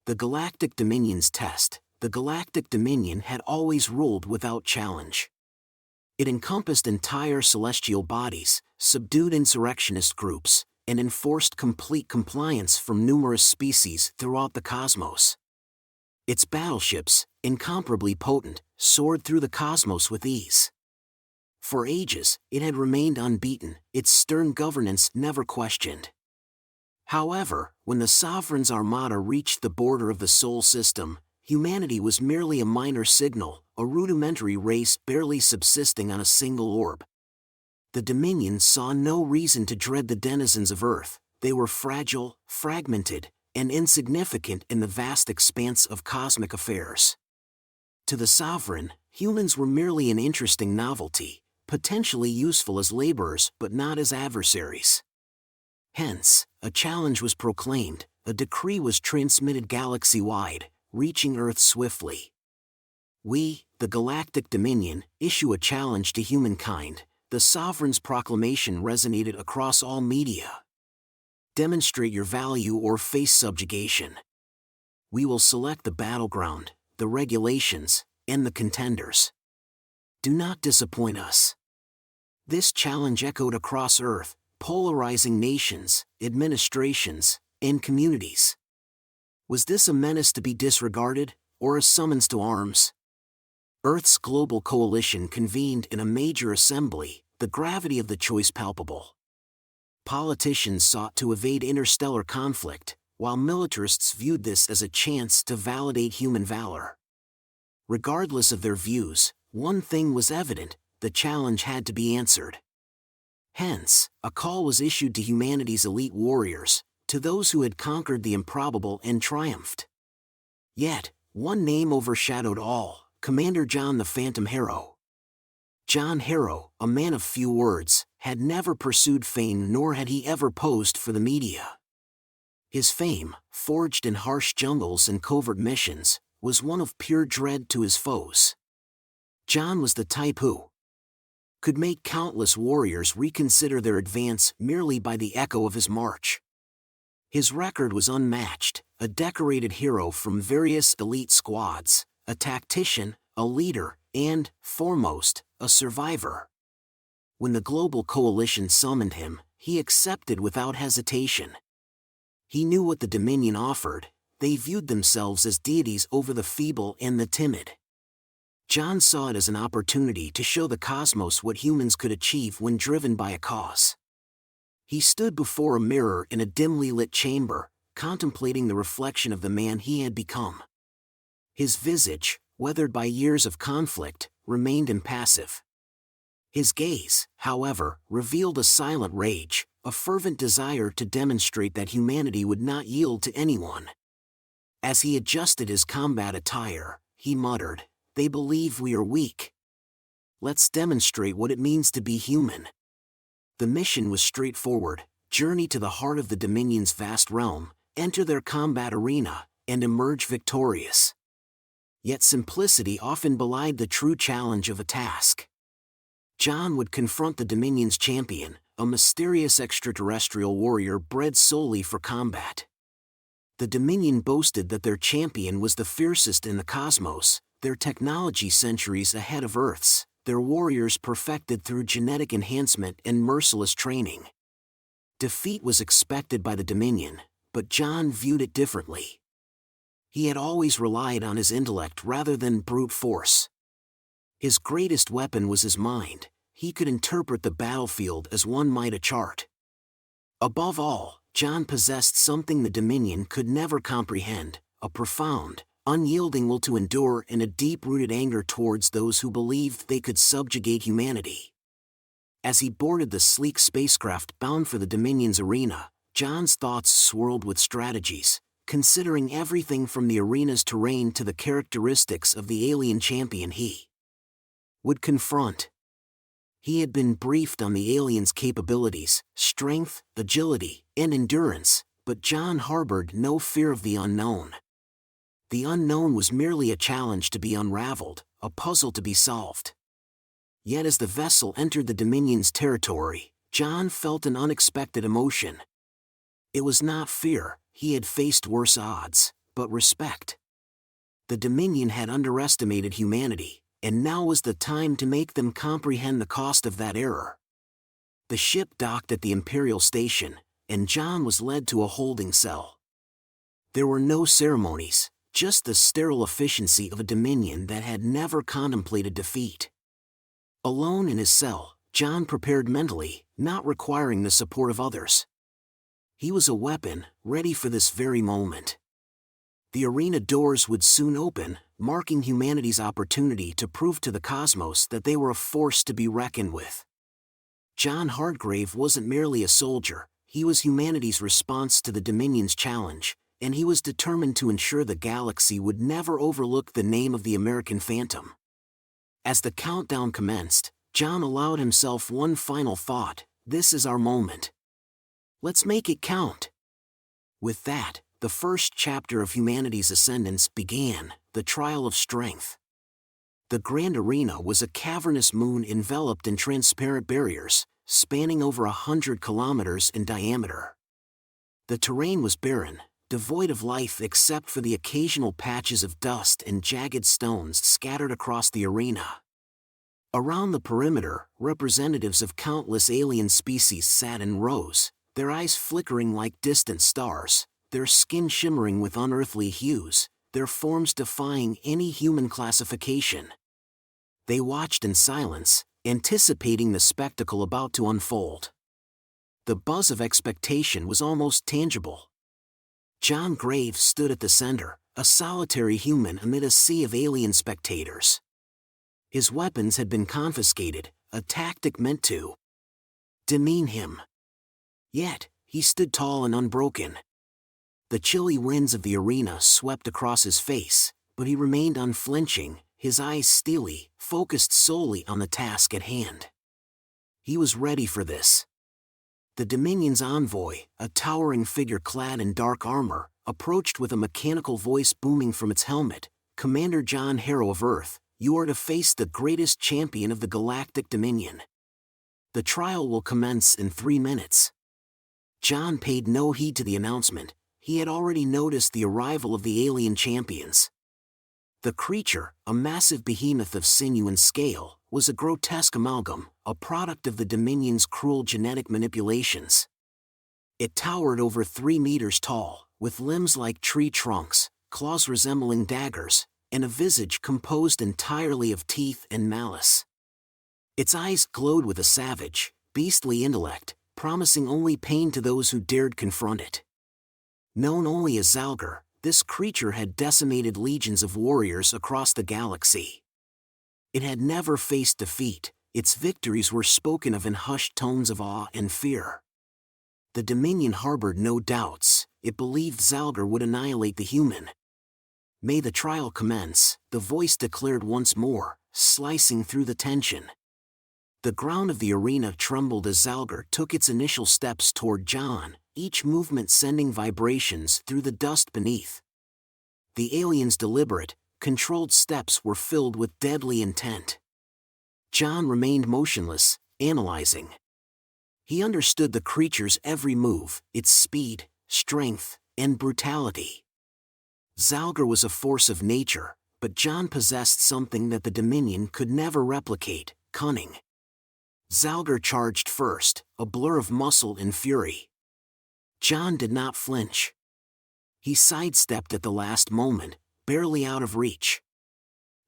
The Galactic Dominion's test. The Galactic Dominion had always ruled without challenge. It encompassed entire celestial bodies, subdued insurrectionist groups, and enforced complete compliance from numerous species throughout the cosmos. Its battleships, incomparably potent, soared through the cosmos with ease. For ages, it had remained unbeaten, its stern governance never questioned. However, when the Sovereign's armada reached the border of the Sol system, humanity was merely a minor signal, a rudimentary race barely subsisting on a single orb. The Dominion saw no reason to dread the denizens of Earth. They were fragile, fragmented, and insignificant in the vast expanse of cosmic affairs. To the Sovereign, humans were merely an interesting novelty, potentially useful as laborers but not as adversaries. Hence, a challenge was proclaimed, a decree was transmitted galaxy-wide, reaching Earth swiftly. We, the Galactic Dominion, issue a challenge to humankind. The Sovereign's proclamation resonated across all media. Demonstrate your value or face subjugation. We will select the battleground, the regulations, and the contenders. Do not disappoint us. This challenge echoed across Earth, polarizing nations, administrations, and communities. Was this a menace to be disregarded, or a summons to arms? Earth's global coalition convened in a major assembly, the gravity of the choice palpable. Politicians sought to evade interstellar conflict, while militarists viewed this as a chance to validate human valor. Regardless of their views, one thing was evident: the challenge had to be answered. Hence, a call was issued to humanity's elite warriors, to those who had conquered the improbable and triumphed. Yet, one name overshadowed all: Commander John the Phantom Harrow. John Harrow, a man of few words, had never pursued fame nor had he ever posed for the media. His fame, forged in harsh jungles and covert missions, was one of pure dread to his foes. John was the type who could make countless warriors reconsider their advance merely by the echo of his march. His record was unmatched, a decorated hero from various elite squads, a tactician, a leader, and, foremost, a survivor. When the global coalition summoned him, he accepted without hesitation. He knew what the Dominion offered: they viewed themselves as deities over the feeble and the timid. John saw it as an opportunity to show the cosmos what humans could achieve when driven by a cause. He stood before a mirror in a dimly lit chamber, contemplating the reflection of the man he had become. His visage, weathered by years of conflict, remained impassive. His gaze, however, revealed a silent rage, a fervent desire to demonstrate that humanity would not yield to anyone. As he adjusted his combat attire, he muttered, "They believe we are weak. Let's demonstrate what it means to be human." The mission was straightforward: journey to the heart of the Dominion's vast realm, enter their combat arena, and emerge victorious. Yet simplicity often belied the true challenge of a task. John would confront the Dominion's champion, a mysterious extraterrestrial warrior bred solely for combat. The Dominion boasted that their champion was the fiercest in the cosmos, their technology centuries ahead of Earth's, their warriors perfected through genetic enhancement and merciless training. Defeat was expected by the Dominion, but John viewed it differently. He had always relied on his intellect rather than brute force. His greatest weapon was his mind. He could interpret the battlefield as one might a chart. Above all, John possessed something the Dominion could never comprehend: a profound, unyielding will to endure and a deep-rooted anger towards those who believed they could subjugate humanity. As he boarded the sleek spacecraft bound for the Dominion's arena, John's thoughts swirled with strategies, considering everything from the arena's terrain to the characteristics of the alien champion he would confront. He had been briefed on the alien's capabilities, strength, agility, and endurance, but John harbored no fear of the unknown. The unknown was merely a challenge to be unraveled, a puzzle to be solved. Yet as the vessel entered the Dominion's territory, John felt an unexpected emotion. It was not fear, he had faced worse odds, but respect. The Dominion had underestimated humanity, and now was the time to make them comprehend the cost of that error. The ship docked at the Imperial Station, and John was led to a holding cell. There were no ceremonies, just the sterile efficiency of a Dominion that had never contemplated defeat. Alone in his cell, John prepared mentally, not requiring the support of others. He was a weapon, ready for this very moment. The arena doors would soon open, marking humanity's opportunity to prove to the cosmos that they were a force to be reckoned with. John Hargrave wasn't merely a soldier, he was humanity's response to the Dominion's challenge, and he was determined to ensure the galaxy would never overlook the name of the American Phantom. As the countdown commenced, John allowed himself one final thought: this is our moment. Let's make it count. With that, the first chapter of humanity's ascendance began, the trial of strength. The Grand Arena was a cavernous moon enveloped in transparent barriers, spanning over 100 kilometers in diameter. The terrain was barren, devoid of life except for the occasional patches of dust and jagged stones scattered across the arena. Around the perimeter, representatives of countless alien species sat in rows, their eyes flickering like distant stars, their skin shimmering with unearthly hues, their forms defying any human classification. They watched in silence, anticipating the spectacle about to unfold. The buzz of expectation was almost tangible. John Graves stood at the center, a solitary human amid a sea of alien spectators. His weapons had been confiscated, a tactic meant to demean him. Yet, he stood tall and unbroken. The chilly winds of the arena swept across his face, but he remained unflinching, his eyes steely, focused solely on the task at hand. He was ready for this. The Dominion's envoy, a towering figure clad in dark armor, approached with a mechanical voice booming from its helmet. "Commander John Harrow of Earth, you are to face the greatest champion of the Galactic Dominion. The trial will commence in 3 minutes." John paid no heed to the announcement. He had already noticed the arrival of the alien champions. The creature, a massive behemoth of sinew and scale, was a grotesque amalgam, a product of the Dominion's cruel genetic manipulations. It towered over 3 meters tall, with limbs like tree trunks, claws resembling daggers, and a visage composed entirely of teeth and malice. Its eyes glowed with a savage, beastly intellect, promising only pain to those who dared confront it. Known only as Zalgar, this creature had decimated legions of warriors across the galaxy. It had never faced defeat, its victories were spoken of in hushed tones of awe and fear. The Dominion harbored no doubts, it believed Zalgar would annihilate the human. "May the trial commence," the voice declared once more, slicing through the tension. The ground of the arena trembled as Zalgar took its initial steps toward John, each movement sending vibrations through the dust beneath. The alien's deliberate, controlled steps were filled with deadly intent. John remained motionless, analyzing. He understood the creature's every move, its speed, strength, and brutality. Zalgar was a force of nature, but John possessed something that the Dominion could never replicate: cunning. Zalgar charged first, a blur of muscle and fury. John did not flinch. He sidestepped at the last moment, barely out of reach.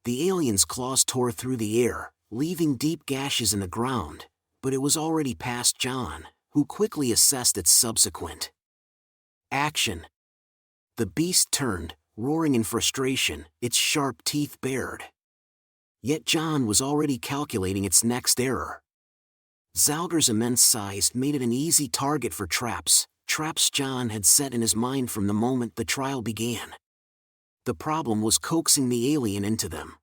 The alien's claws tore through the air, leaving deep gashes in the ground, but it was already past John, who quickly assessed its subsequent action. The beast turned, roaring in frustration, its sharp teeth bared. Yet John was already calculating its next error. Zalgar's immense size made it an easy target for traps John had set in his mind from the moment the trial began. The problem was coaxing the alien into them.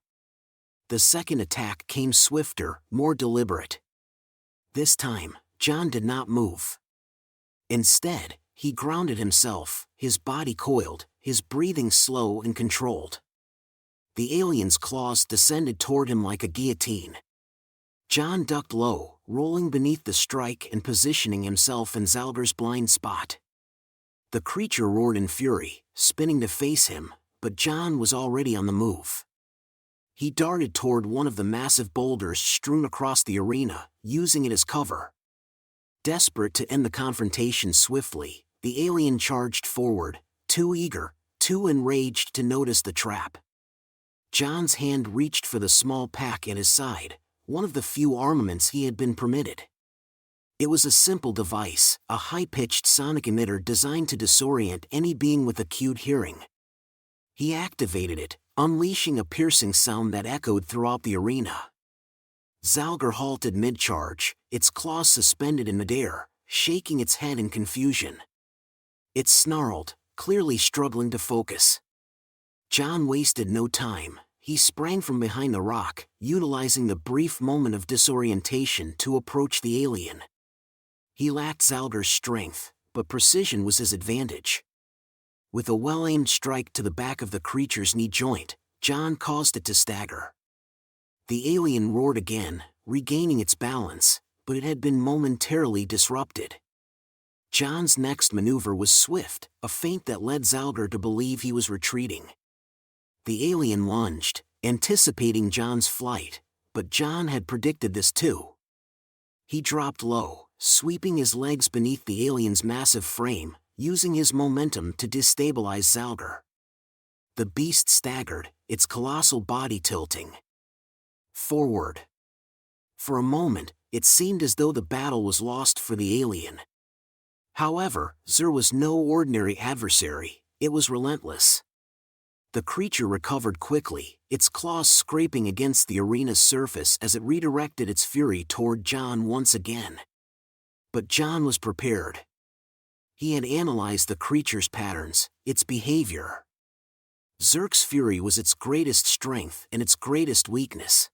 The second attack came swifter, more deliberate. This time, John did not move. Instead, he grounded himself, his body coiled, his breathing slow and controlled. The alien's claws descended toward him like a guillotine. John ducked low, rolling beneath the strike and positioning himself in Zalgar's blind spot. The creature roared in fury, spinning to face him, but John was already on the move. He darted toward one of the massive boulders strewn across the arena, using it as cover. Desperate to end the confrontation swiftly, the alien charged forward, too eager, too enraged to notice the trap. John's hand reached for the small pack at his side, one of the few armaments he had been permitted. It was a simple device, a high-pitched sonic emitter designed to disorient any being with acute hearing. He activated it, unleashing a piercing sound that echoed throughout the arena. Zalgar halted mid-charge, its claws suspended in midair, shaking its head in confusion. It snarled, clearly struggling to focus. John wasted no time. He sprang from behind the rock, utilizing the brief moment of disorientation to approach the alien. He lacked Zalgar's strength, but precision was his advantage. With a well-aimed strike to the back of the creature's knee joint, John caused it to stagger. The alien roared again, regaining its balance, but it had been momentarily disrupted. John's next maneuver was swift, a feint that led Zalgar to believe he was retreating. The alien lunged, anticipating John's flight, but John had predicted this too. He dropped low, sweeping his legs beneath the alien's massive frame, using his momentum to destabilize Zalgar. The beast staggered, its colossal body tilting forward. For a moment, it seemed as though the battle was lost for the alien. However, Zur was no ordinary adversary, it was relentless. The creature recovered quickly, its claws scraping against the arena's surface as it redirected its fury toward John once again. But John was prepared. He had analyzed the creature's patterns, its behavior. Zurk's fury was its greatest strength and its greatest weakness.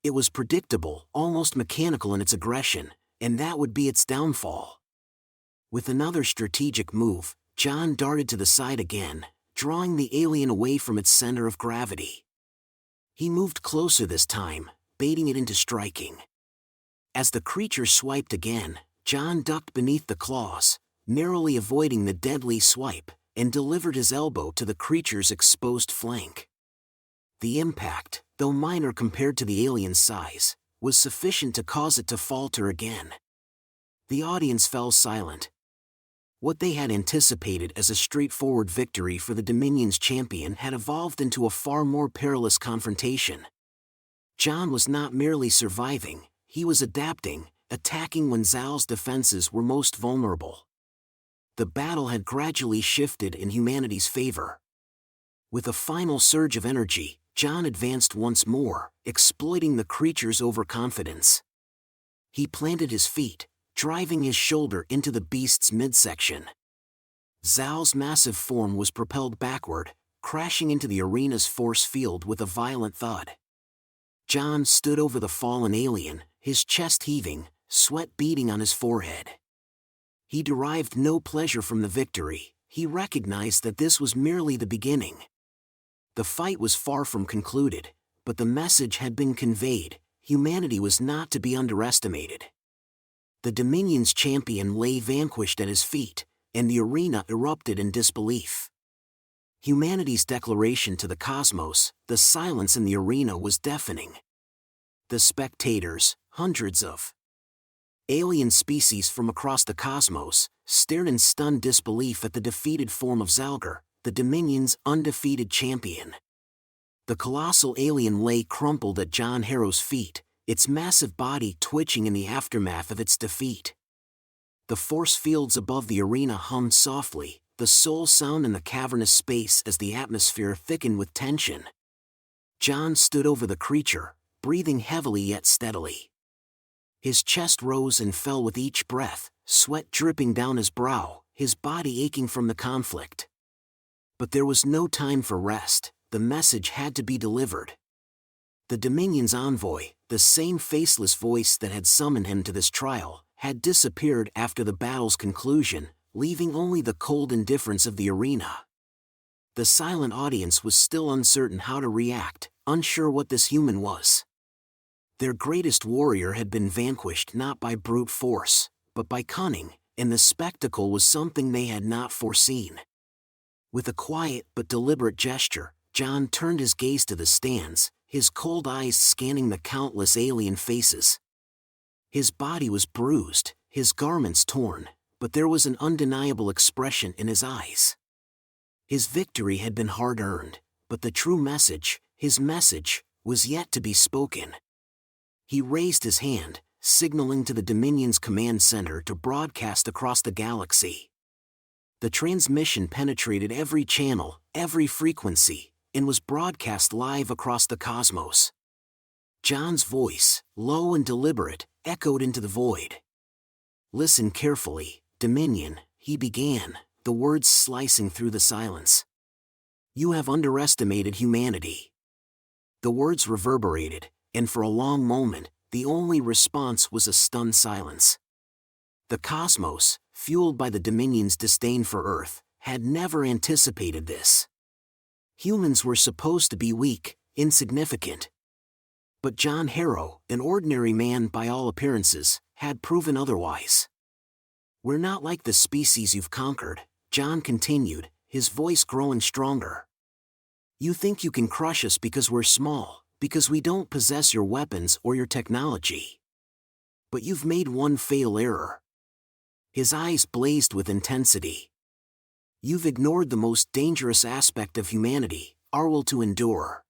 It was predictable, almost mechanical in its aggression, and that would be its downfall. With another strategic move, John darted to the side again, drawing the alien away from its center of gravity. He moved closer this time, baiting it into striking. As the creature swiped again, John ducked beneath the claws, narrowly avoiding the deadly swipe, and delivered his elbow to the creature's exposed flank. The impact, though minor compared to the alien's size, was sufficient to cause it to falter again. The audience fell silent. What they had anticipated as a straightforward victory for the Dominion's champion had evolved into a far more perilous confrontation. John was not merely surviving, he was adapting, attacking when Zal's defenses were most vulnerable. The battle had gradually shifted in humanity's favor. With a final surge of energy, John advanced once more, exploiting the creature's overconfidence. He planted his feet, driving his shoulder into the beast's midsection. Zal's massive form was propelled backward, crashing into the arena's force field with a violent thud. John stood over the fallen alien, his chest heaving, sweat beading on his forehead. He derived no pleasure from the victory, he recognized that this was merely the beginning. The fight was far from concluded, but the message had been conveyed: humanity was not to be underestimated. The Dominion's champion lay vanquished at his feet, and the arena erupted in disbelief. Humanity's declaration to the cosmos, the silence in the arena was deafening. The spectators, hundreds of alien species from across the cosmos, stared in stunned disbelief at the defeated form of Zalgar, the Dominion's undefeated champion. The colossal alien lay crumpled at John Harrow's feet, its massive body twitching in the aftermath of its defeat. The force fields above the arena hummed softly, the sole sound in the cavernous space as the atmosphere thickened with tension. John stood over the creature, breathing heavily yet steadily. His chest rose and fell with each breath, sweat dripping down his brow, his body aching from the conflict. But there was no time for rest, the message had to be delivered. The Dominion's envoy, the same faceless voice that had summoned him to this trial, had disappeared after the battle's conclusion, leaving only the cold indifference of the arena. The silent audience was still uncertain how to react, unsure what this human was. Their greatest warrior had been vanquished not by brute force, but by cunning, and the spectacle was something they had not foreseen. With a quiet but deliberate gesture, John turned his gaze to the stands, his cold eyes scanning the countless alien faces. His body was bruised, his garments torn, but there was an undeniable expression in his eyes. His victory had been hard-earned, but the true message, his message, was yet to be spoken. He raised his hand, signaling to the Dominion's command center to broadcast across the galaxy. The transmission penetrated every channel, every frequency, and was broadcast live across the cosmos. John's voice, low and deliberate, echoed into the void. "Listen carefully, Dominion," he began, the words slicing through the silence. "You have underestimated humanity." The words reverberated, and for a long moment, the only response was a stunned silence. The cosmos, fueled by the Dominion's disdain for Earth, had never anticipated this. Humans were supposed to be weak, insignificant. But John Harrow, an ordinary man by all appearances, had proven otherwise. "We're not like the species you've conquered," John continued, his voice growing stronger. "You think you can crush us because we're small, because we don't possess your weapons or your technology. But you've made one fatal error." His eyes blazed with intensity. "You've ignored the most dangerous aspect of humanity, our will to endure."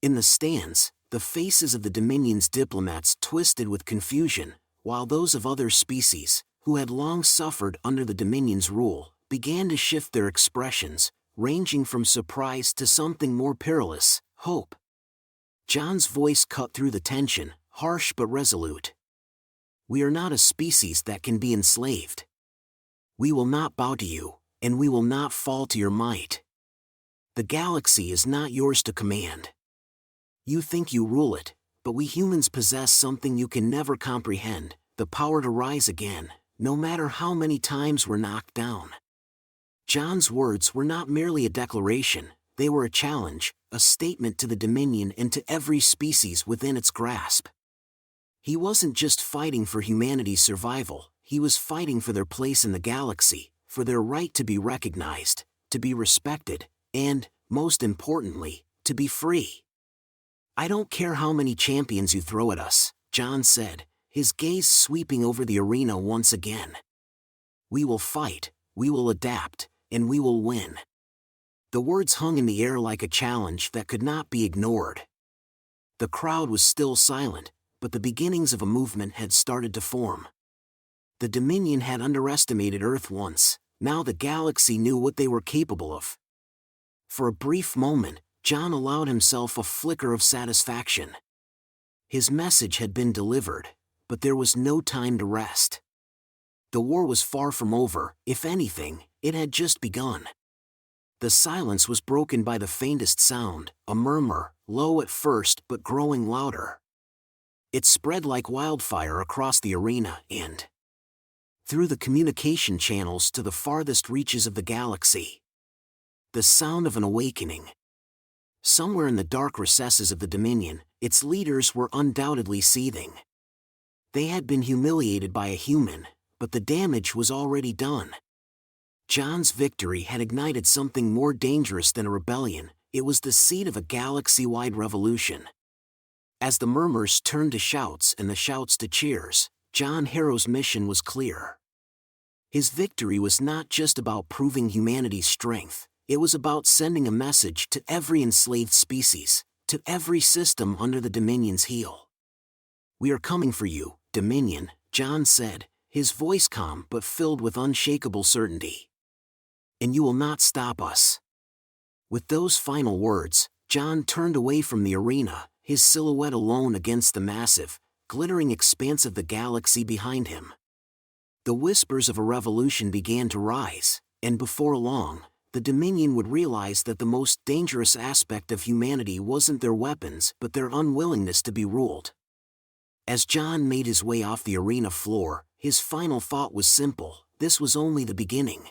In the stands, the faces of the Dominion's diplomats twisted with confusion, while those of other species, who had long suffered under the Dominion's rule, began to shift their expressions, ranging from surprise to something more perilous, hope. John's voice cut through the tension, harsh but resolute. "We are not a species that can be enslaved. We will not bow to you, and we will not fall to your might. The galaxy is not yours to command. You think you rule it, but we humans possess something you can never comprehend, the power to rise again, no matter how many times we're knocked down." John's words were not merely a declaration, they were a challenge, a statement to the Dominion and to every species within its grasp. He wasn't just fighting for humanity's survival, he was fighting for their place in the galaxy, for their right to be recognized, to be respected, and, most importantly, to be free. "I don't care how many champions you throw at us," John said, his gaze sweeping over the arena once again. "We will fight, we will adapt, and we will win." The words hung in the air like a challenge that could not be ignored. The crowd was still silent, but the beginnings of a movement had started to form. The Dominion had underestimated Earth once, now the galaxy knew what they were capable of. For a brief moment, John allowed himself a flicker of satisfaction. His message had been delivered, but there was no time to rest. The war was far from over, if anything, it had just begun. The silence was broken by the faintest sound, a murmur, low at first but growing louder. It spread like wildfire across the arena and through the communication channels to the farthest reaches of the galaxy. The sound of an awakening. Somewhere in the dark recesses of the Dominion, its leaders were undoubtedly seething. They had been humiliated by a human, but the damage was already done. John's victory had ignited something more dangerous than a rebellion, it was the seed of a galaxy-wide revolution. As the murmurs turned to shouts and the shouts to cheers, John Harrow's mission was clear. His victory was not just about proving humanity's strength, it was about sending a message to every enslaved species, to every system under the Dominion's heel. "We are coming for you, Dominion," John said, his voice calm but filled with unshakable certainty. "And you will not stop us." With those final words, John turned away from the arena, his silhouette alone against the massive, glittering expanse of the galaxy behind him. The whispers of a revolution began to rise, and before long, the Dominion would realize that the most dangerous aspect of humanity wasn't their weapons but their unwillingness to be ruled. As John made his way off the arena floor, his final thought was simple: this was only the beginning.